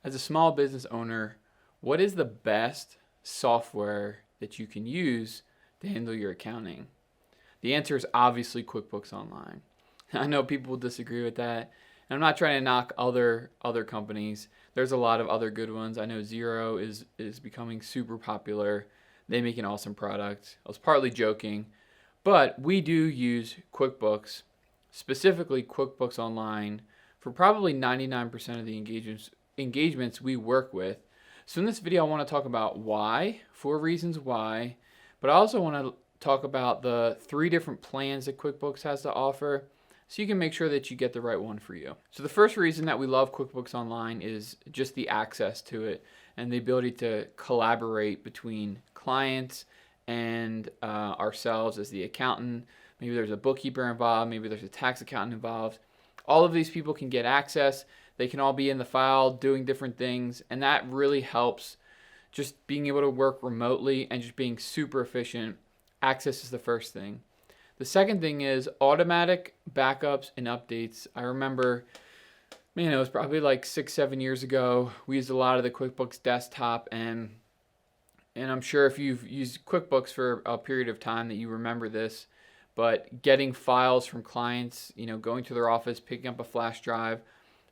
As a small business owner, what is the best software that you can use to handle your accounting? The answer is obviously QuickBooks Online. I know people will disagree with that. And I'm not trying to knock other companies. There's a lot of other good ones. I know Xero is becoming super popular. They make an awesome product. I was partly joking, but we do use QuickBooks, specifically QuickBooks Online, for probably 99% of the engagements we work with. So in this video, I want to talk about why, 4 reasons why, but I also want to talk about the 3 different plans that QuickBooks has to offer so you can make sure that you get the right one for you. So the first reason that we love QuickBooks Online is just the access to it and the ability to collaborate between clients and ourselves as the accountant. Maybe there's a bookkeeper involved, maybe there's a tax accountant involved. All of these people can get access. They can all be in the file doing different things, and that really helps just being able to work remotely and just being super efficient. Access is the first thing. The second thing is automatic backups and updates. I remember, it was probably like 6-7 years ago. We used a lot of the QuickBooks desktop, and I'm sure if you've used QuickBooks for a period of time that you remember this, but getting files from clients, going to their office, picking up a flash drive,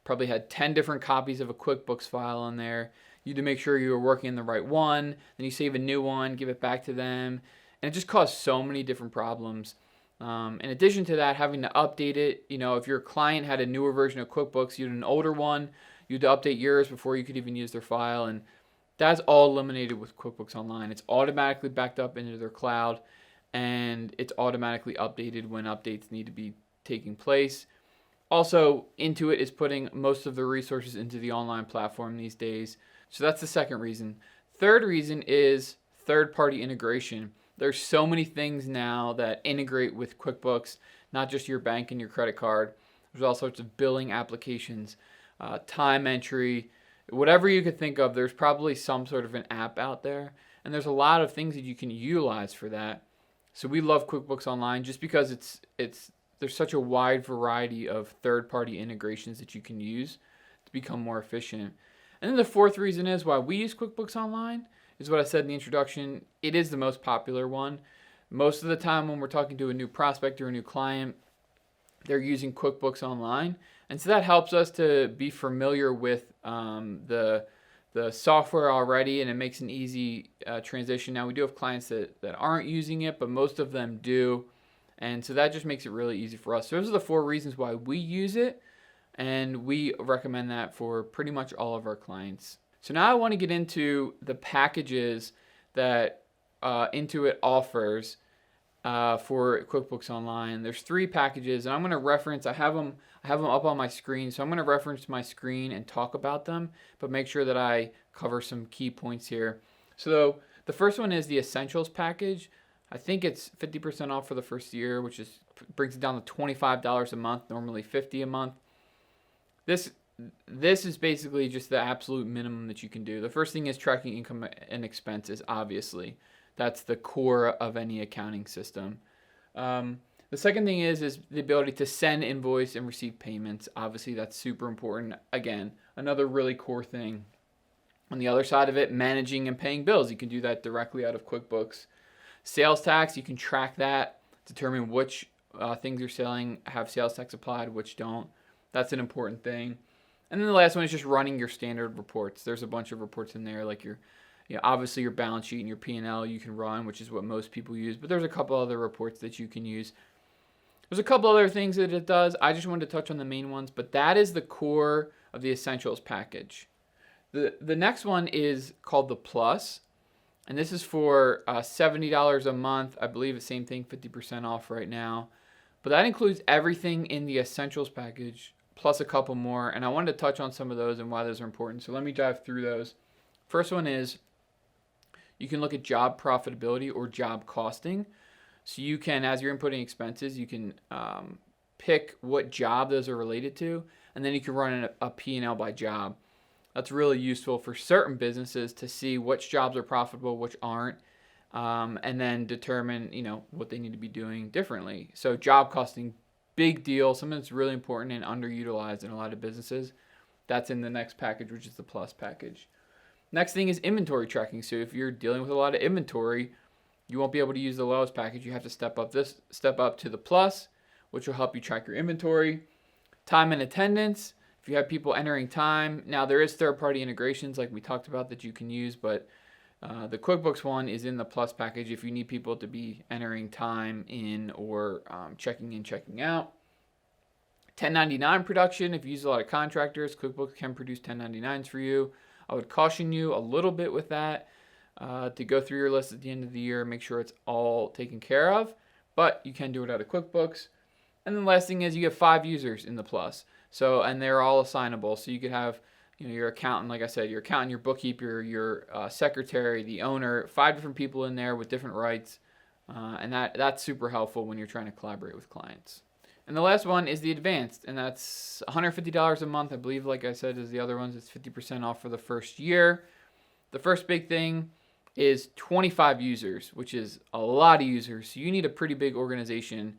probably had 10 different copies of a QuickBooks file on there. You had to make sure you were working in the right one, then you save a new one, give it back to them, and it just caused so many different problems. In addition to that, having to update it, if your client had a newer version of QuickBooks, you had an older one, you had to update yours before you could even use their file, and that's all eliminated with QuickBooks Online. It's automatically backed up into their cloud, and it's automatically updated when updates need to be taking place. Also, Intuit is putting most of the resources into the online platform these days. So that's the second reason. Third reason is third-party integration. There's so many things now that integrate with QuickBooks, not just your bank and your credit card. There's all sorts of billing applications, time entry, whatever you could think of. There's probably some sort of an app out there, and there's a lot of things that you can utilize for that. So we love QuickBooks Online just because there's such a wide variety of third-party integrations that you can use to become more efficient. And then the fourth reason is why we use QuickBooks Online is what I said in the introduction. It is the most popular one. Most of the time when we're talking to a new prospect or a new client, they're using QuickBooks Online. And so that helps us to be familiar with the software already, and it makes an easy transition. Now, we do have clients that aren't using it, but most of them do. And so that just makes it really easy for us. So those are the 4 reasons why we use it, and we recommend that for pretty much all of our clients. So now I want to get into the packages that Intuit offers for QuickBooks Online. There's 3 packages, and I'm going to reference. I have them up on my screen, so I'm going to reference my screen and talk about them, but make sure that I cover some key points here. So the first one is the Essentials package. I think it's 50% off for the first year, which brings it down to $25 a month, normally $50 a month. This is basically just the absolute minimum that you can do. The first thing is tracking income and expenses, obviously. That's the core of any accounting system. The second thing is the ability to send, invoice, and receive payments. Obviously, that's super important. Again, another really core thing. On the other side of it, managing and paying bills. You can do that directly out of QuickBooks. Sales tax, you can track that, determine which things you're selling have sales tax applied, which don't. That's an important thing. And then the last one is just running your standard reports. There's a bunch of reports in there, like obviously your balance sheet and your P&L you can run, which is what most people use. But there's a couple other reports that you can use. There's a couple other things that it does. I just wanted to touch on the main ones, but that is the core of the Essentials package. The next one is called the Plus, and this is for $70 a month. I believe the same thing, 50% off right now. But that includes everything in the Essentials package, plus a couple more, and I wanted to touch on some of those and why those are important. So let me dive through those. First one is you can look at job profitability or job costing. So you can, as you're inputting expenses, you can pick what job those are related to, and then you can run a P&L by job. That's really useful for certain businesses to see which jobs are profitable, which aren't, and then determine, what they need to be doing differently. So job costing, big deal, something that's really important and underutilized in a lot of businesses. that's in the next package, which is the Plus package. Next thing is inventory tracking. So if you're dealing with a lot of inventory, you won't be able to use the lowest package. You have to step up to the Plus, which will help you track your inventory. Time and attendance. If you have people entering time, now there is third-party integrations like we talked about that you can use, but the QuickBooks one is in the Plus package if you need people to be entering time in or checking in, checking out. 1099 production. If you use a lot of contractors, QuickBooks can produce 1099s for you. I would caution you a little bit with that to go through your list at the end of the year, make sure it's all taken care of, but you can do it out of QuickBooks. And then the last thing is you have 5 users in the Plus. So, and they're all assignable. So you could have, your accountant, like I said, your accountant, your bookkeeper, your secretary, the owner, 5 different people in there with different rights. And that's super helpful when you're trying to collaborate with clients. And the last one is the advanced, and that's $150 a month. I believe, like I said, is the other ones. It's 50% off for the first year. The first big thing is 25 users, which is a lot of users. So you need a pretty big organization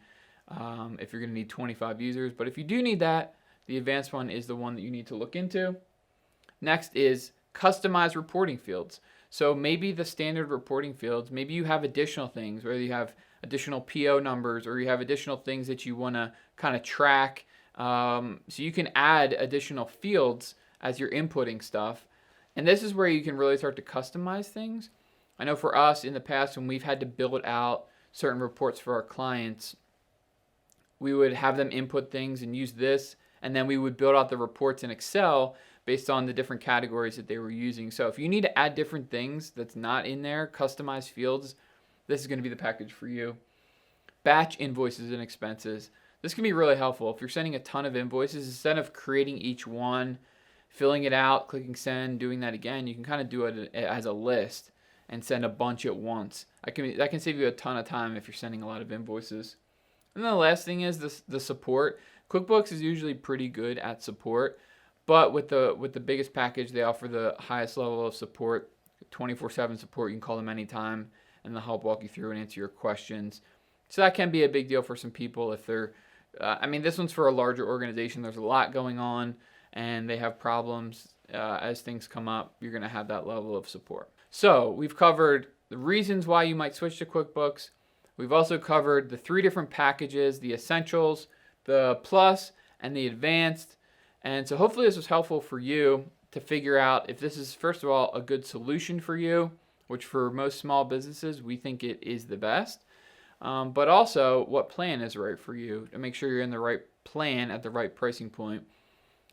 if you're going to need 25 users. But if you do need that, the advanced one is the one that you need to look into. Next is customized reporting fields. So maybe the standard reporting fields, maybe you have additional things, whether you have additional PO numbers or you have additional things that you want to kind of track. So you can add additional fields as you're inputting stuff. And this is where you can really start to customize things. I know for us in the past, when we've had to build out certain reports for our clients, we would have them input things and use this, and then we would build out the reports in Excel based on the different categories that they were using. So if you need to add different things that's not in there, customized fields, this is going to be the package for you. Batch invoices and expenses. This can be really helpful. If you're sending a ton of invoices, instead of creating each one, filling it out, clicking send, doing that again, you can kind of do it as a list and send a bunch at once. That can save you a ton of time if you're sending a lot of invoices. And then the last thing is the support. QuickBooks is usually pretty good at support, but with the biggest package, they offer the highest level of support, 24/7 support. You can call them anytime, and they'll help walk you through and answer your questions. So that can be a big deal for some people if they're, this one's for a larger organization. There's a lot going on, and they have problems. As things come up, you're going to have that level of support. So we've covered the reasons why you might switch to QuickBooks. We've also covered the 3 different packages, the Essentials, the Plus, and the Advanced. And so hopefully this was helpful for you to figure out if this is, first of all, a good solution for you, which for most small businesses, we think it is the best. But also what plan is right for you to make sure you're in the right plan at the right pricing point.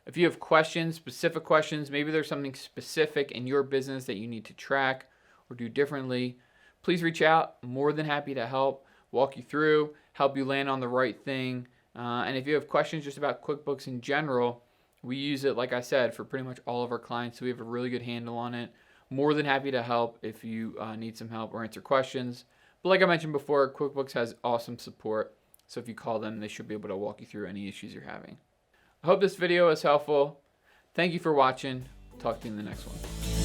If you have questions, specific questions, maybe there's something specific in your business that you need to track or do differently, please reach out. I'm more than happy to help, walk you through, help you land on the right thing. And if you have questions just about QuickBooks in general, we use it, like I said, for pretty much all of our clients, so we have a really good handle on it. More than happy to help if you need some help or answer questions. But like I mentioned before, QuickBooks has awesome support, so if you call them, they should be able to walk you through any issues you're having. I hope this video was helpful. Thank you for watching. Talk to you in the next one.